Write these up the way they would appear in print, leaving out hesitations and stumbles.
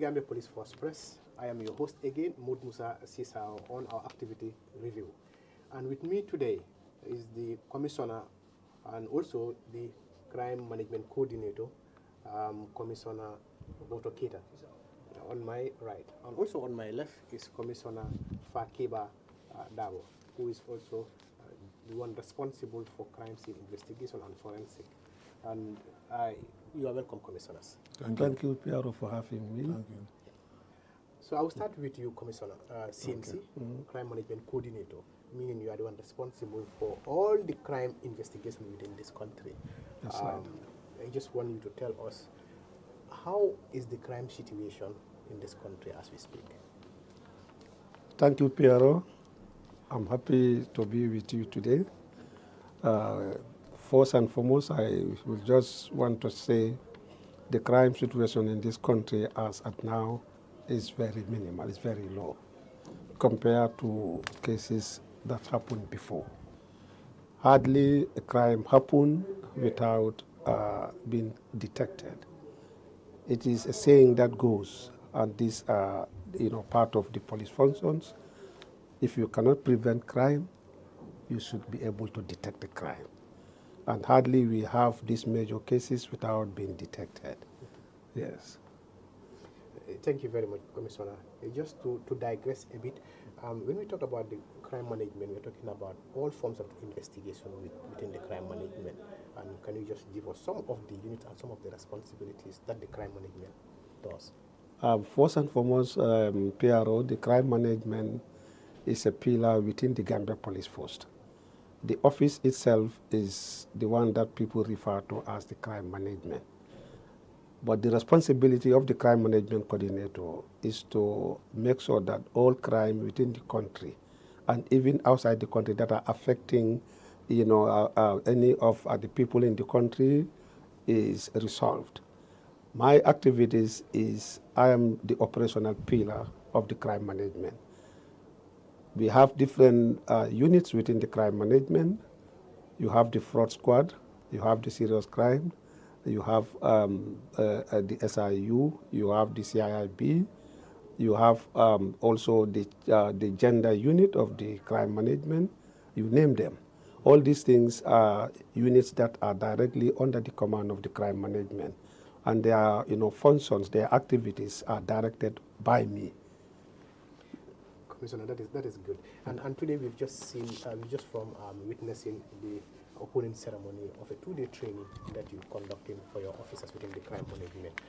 Gambia Police Force Press. I am your host again, Mood Musa Sisao, on our activity review. And with me today is the Commissioner and also the Crime Management Coordinator, Commissioner Boto Kita, on my right. And also on my left is Commissioner Fakiba Dabo, who is also the one responsible for crime scene investigation and forensic. And you are welcome, Commissioners. Thank you, Piero, for having me. Thank you. So I will start with you, Commissioner, CMC, Crime Management Coordinator, meaning you are the one responsible for all the crime investigation within this country. That's right. I just want you to tell us, how is the crime situation in this country as we speak? Thank you, Piero. I'm happy to be with you today. First and foremost, I will just want to say the crime situation in this country as at now is very minimal, it's very low compared to cases that happened before. Hardly a crime happened without being detected. It is a saying that goes, and these are part of the police functions. If you cannot prevent crime, you should be able to detect the crime. And hardly we have these major cases without being detected. Yes. Thank you very much, Commissioner. Just to digress a bit, when we talk about the crime management, we're talking about all forms of investigation within the crime management. And can you just give us some of the units and some of the responsibilities that the crime management does? First and foremost, PRO, the crime management is a pillar within the Gambia Police Force. The office itself is the one that people refer to as the crime management. But the responsibility of the crime management coordinator is to make sure that all crime within the country and even outside the country that are affecting any of the people in the country is resolved. My activities is I am the operational pillar of the crime management. We have different units within the crime management. You have the fraud squad, you have the serious crime, you have the SIU, you have the CIIB, you have also the gender unit of the crime management, you name them. All these things are units that are directly under the command of the crime management. And their functions, their activities are directed by me. Commissioner, that is good. And today we've just seen, witnessing the opening ceremony of a 2-day training that you're conducting for your officers within the crime management.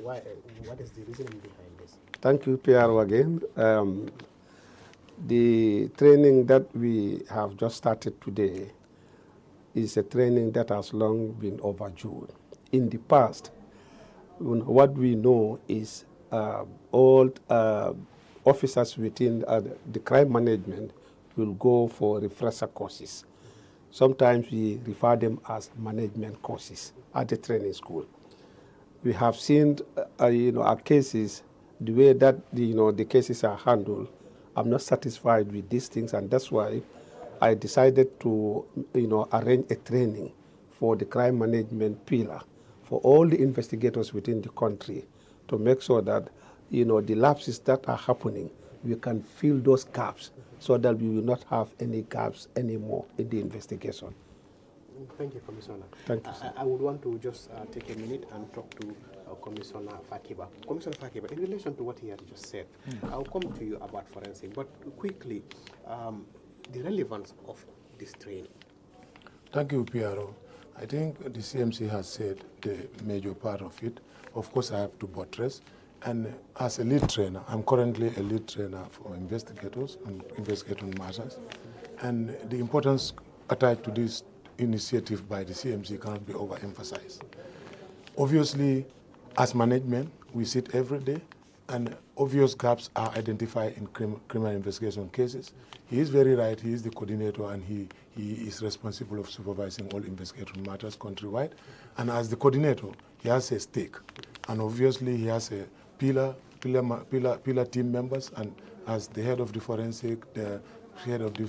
What is the reasoning behind this? Thank you, Pierre, again. The training that we have just started today is a training that has long been overdue. In the past, what we know is all officers within the crime management will go for refresher courses. Sometimes we refer them as management courses at the training school. We have seen, our cases, the way that the cases are handled. I'm not satisfied with these things, and that's why I decided to, arrange a training for the crime management pillar for all the investigators within the country to make sure that the lapses that are happening, we can fill those gaps so that we will not have any gaps anymore in the investigation. Thank you, Commissioner. Thank you, sir. I would want to just take a minute and talk to Commissioner Fakiba. Commissioner Fakiba, in relation to what he had just said, I'll come to you about forensic, but quickly, the relevance of this training. Thank you, Piero. I think the CMC has said the major part of it. Of course, I have to buttress. And as a lead trainer, I'm currently a lead trainer for investigators and investigating matters. And the importance attached to this initiative by the CMC cannot be overemphasized. Obviously, as management, we sit every day, and obvious gaps are identified in criminal investigation cases. He is very right, he is the coordinator, and he is responsible of supervising all investigation matters countrywide. And as the coordinator, he has a stake. And obviously, he has a pillar team members, and as the head of the forensic, the head of the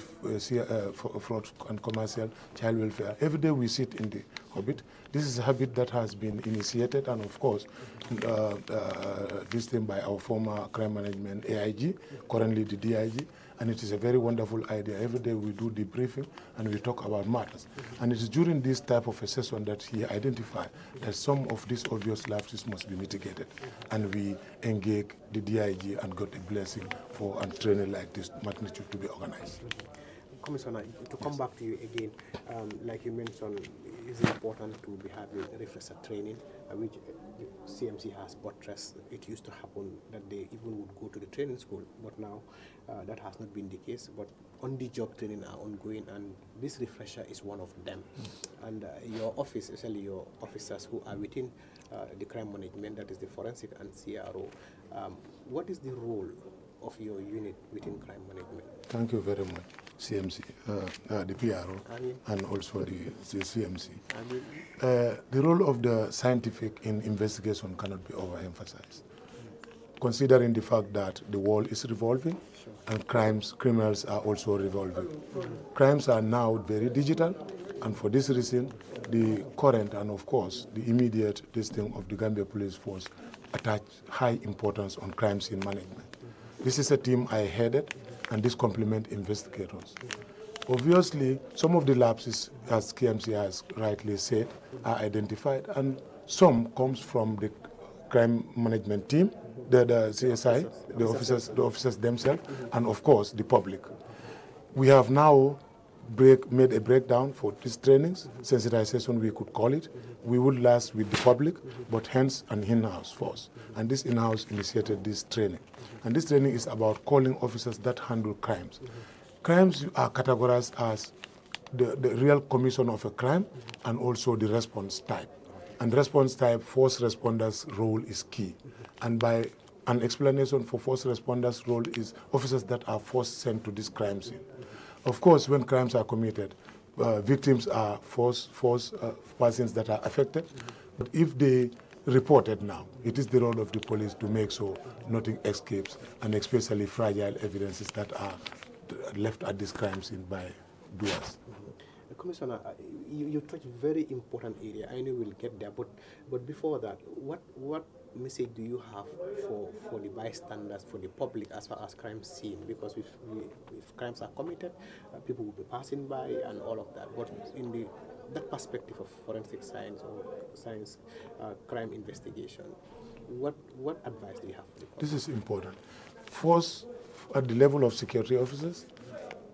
fraud and commercial child welfare. Every day we sit in the habit. This is a habit that has been initiated and of course this thing by our former crime management AIG, currently the DIG, and it is a very wonderful idea. Every day we do debriefing and we talk about matters. And it is during this type of a session that he identified that some of these obvious lapses must be mitigated. And we engage the DIG and got a blessing for a training like this magnitude to be organized. Commissioner, to come back to you again, like you mentioned, it's important to be having refresher training, which the CMC has buttressed. It used to happen that they even would go to the training school, but now that has not been the case. But on-the-job training are ongoing, and this refresher is one of them. And your office, especially your officers who are within the crime management, that is the forensic and CRO, what is the role of your unit within crime management? Thank you very much, CMC, the PRO, and also the CMC. The role of the scientific in investigation cannot be overemphasized, considering the fact that the world is revolving and criminals are also revolving. Crimes are now very digital, and for this reason, the current and of course the immediate listing of the Gambia Police Force attach high importance on crime scene management. This is a team I headed, and this complement investigators. Obviously, some of the lapses, as KMC has rightly said, are identified, and some comes from the crime management team, the CSI, the officers themselves, and of course the public. We have now made a breakdown for these trainings, sensitization we could call it. We would last with the public, but hence an in-house force. And this in-house initiated this training. And this training is about calling officers that handle crimes. Crimes are categorized as the real commission of a crime and also the response type. And response type, force responders' role is key. And by an explanation for force responders' role is officers that are force sent to this crime scene. Of course, when crimes are committed, victims are force persons that are affected. But if they reported now, it is the role of the police to make sure nothing escapes, and especially fragile evidences that are left at this crime scene by doers. Commissioner, you touched a very important area. I know we'll get there, but before that, what message do you have for the bystanders, for the public, as far as crime scene? Because if crimes are committed, people will be passing by and all of that. But in that perspective of forensic science or science crime investigation, what advice do you have for the public? This is important. First, at the level of security officers,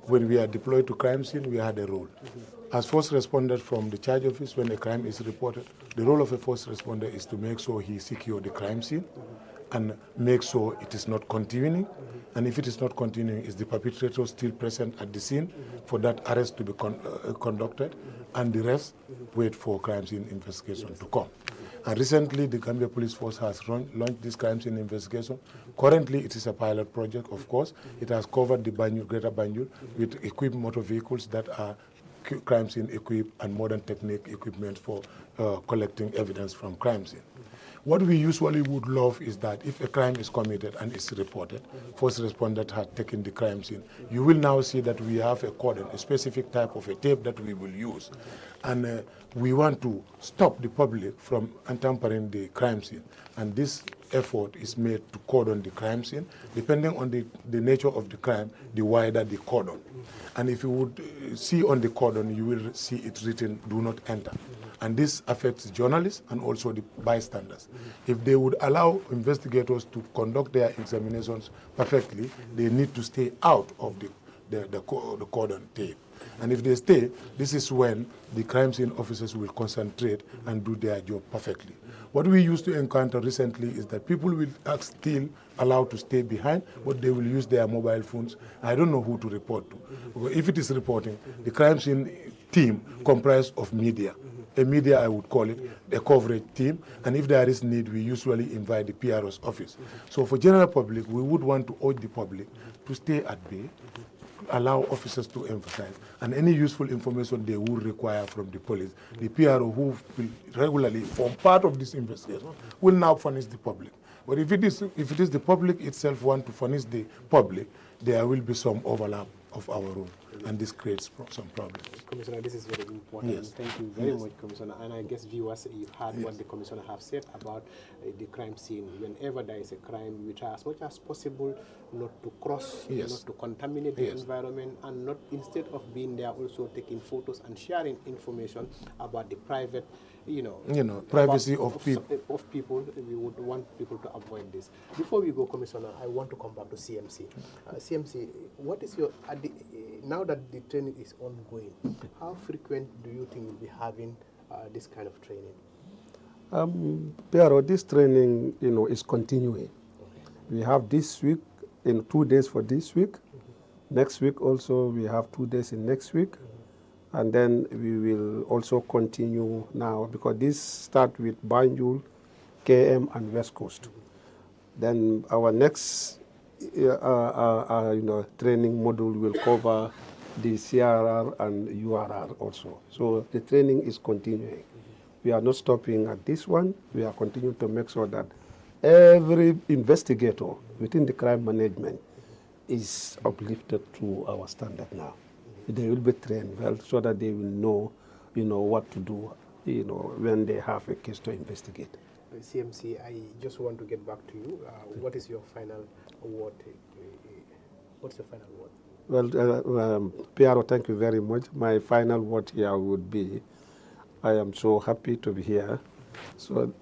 when we are deployed to crime scene, we had a role. As first responders from the charge office, when a crime is reported, the role of a first responder is to make sure he secures the crime scene and make sure it is not continuing. And if it is not continuing, is the perpetrator still present at the scene for that arrest to be conducted, and the rest wait for crime scene investigation to come. And recently, the Gambia Police Force has launched this crime scene investigation. Currently, it is a pilot project, of course. It has covered the Banjul, Greater Banjul, with equipped motor vehicles that are crime scene equipped and modern technique equipment for collecting evidence from crime scene. What we usually would love is that if a crime is committed and it's reported, first responder has taken the crime scene, you will now see that we have a cordon, a specific type of a tape that we will use. And we want to stop the public from tampering the crime scene. And this effort is made to cordon the crime scene. Depending on the nature of the crime, the wider the cordon. And if you would see on the cordon, you will see it written, "Do not enter." And this affects journalists and also the bystanders. If they would allow investigators to conduct their examinations perfectly, they need to stay out of the cordon tape. And if they stay, this is when the crime scene officers will concentrate and do their job perfectly. What we used to encounter recently is that people will still allowed to stay behind, but they will use their mobile phones. I don't know who to report to. If it is reporting, the crime scene team comprised of media. A media, I would call it, a coverage team, and if there is need, we usually invite the PRO's office. So for general public, we would want to urge the public to stay at bay, allow officers to emphasize, and any useful information they would require from the police, the PRO who will regularly form part of this investigation will now furnish the public. But if it is the public itself want to furnish the public, there will be some overlap of our role, and this creates some problems. Commissioner, this is very important. Yes. Thank you very Yes. much, Commissioner. And I guess viewers, you've heard what the Commissioner have said about the crime scene. Whenever there is a crime, we try as much as possible not to cross, Yes. not to contaminate the Yes. environment, and not, instead of being there, also taking photos and sharing information about the private, privacy about- of people. of people. We would want people to avoid this. Before we go, Commissioner, I want to come back to CMC. CMC, what is your, now that the training is ongoing, how frequent do you think you'll be having this kind of training? Pero this training, is continuing. We have this week, 2 days for this week. Next week also, we have 2 days in next week. And then we will also continue now, because this start with Banjul, KM, and West Coast. Then our next training module will cover the CRR and URR also. So the training is continuing. We are not stopping at this one. We are continuing to make sure that every investigator within the crime management is uplifted to our standard now. They will be trained well so that they will know, what to do, when they have a case to investigate. CMC, I just want to get back to you. What is your final word? What's your final word? Well, Piero, thank you very much. My final word here would be, I am so happy to be here. So,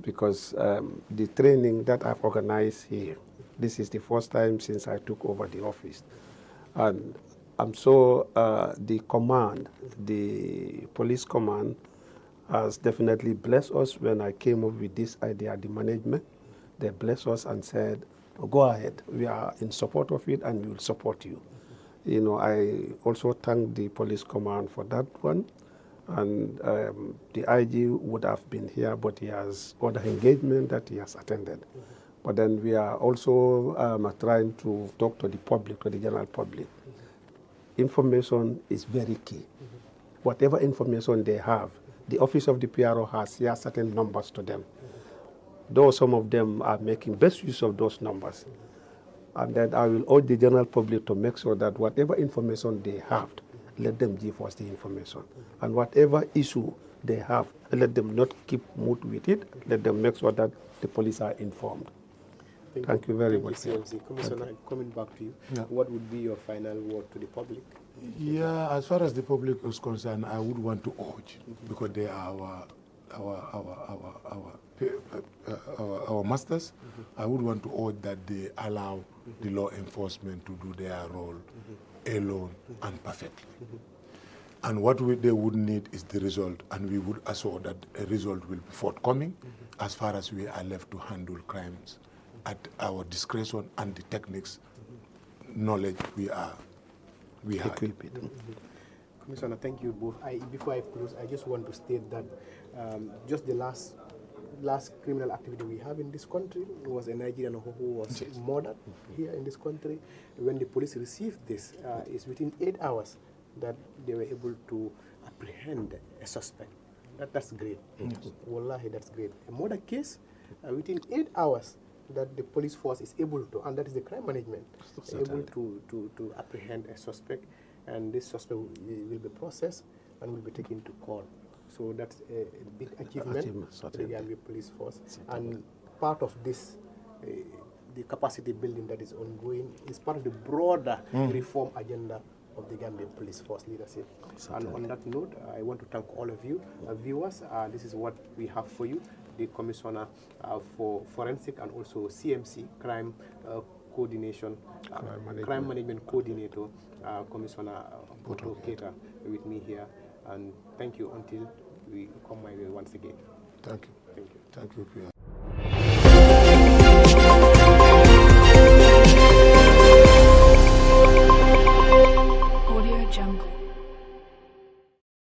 because the training that I've organized here, this is the first time since I took over the office. And I'm so, the command, the police command, has definitely blessed us when I came up with this idea, the management. They blessed us and said, go ahead, we are in support of it and we will support you. I also thank the police command for that one. And the IG would have been here, but he has other engagement that he has attended. But then we are also trying to talk to the public, to the general public. Information is very key. Whatever information they have, the office of the PRO has certain numbers to them. Though some of them are making best use of those numbers. And then I will urge the general public to make sure that whatever information they have, let them give us the information. And whatever issue they have, let them not keep moot with it. Let them make sure that the police are informed. Thank you very much. Thank you, CMC. Commissioner, coming back to you, Yeah. what would be your final word to the public? Yeah, as far as the public is concerned, I would want to urge, because they are our masters. I would want to urge that they allow the law enforcement to do their role alone and perfectly. And what they would need is the result, and we would assure that a result will be forthcoming as far as we are left to handle crimes at our discretion and the techniques, knowledge we have. Commissioner, thank you both. Before I close, I just want to state that just the last criminal activity we have in this country was a Nigerian who was murdered here in this country. When the police received this, it's within 8 hours that they were able to apprehend a suspect. That's great. Wallahi, that's great. A murder case, within 8 hours, that the police force is able to, and that is the crime management, able to apprehend a suspect, and this suspect will be processed and will be taken to court. So that's a big achievement for the Gambia police force. And part of this, the capacity building that is ongoing, is part of the broader reform agenda of the Gambian Police Force leadership. And on that note, I want to thank all of you viewers. This is what we have for you. The Commissioner for Forensic and also CMC, Crime Coordination, Crime Management Coordinator, Commissioner Boto Keita, with me here. And thank you until we come my way once again. Thank you. Thank you. Thank you, Pierre.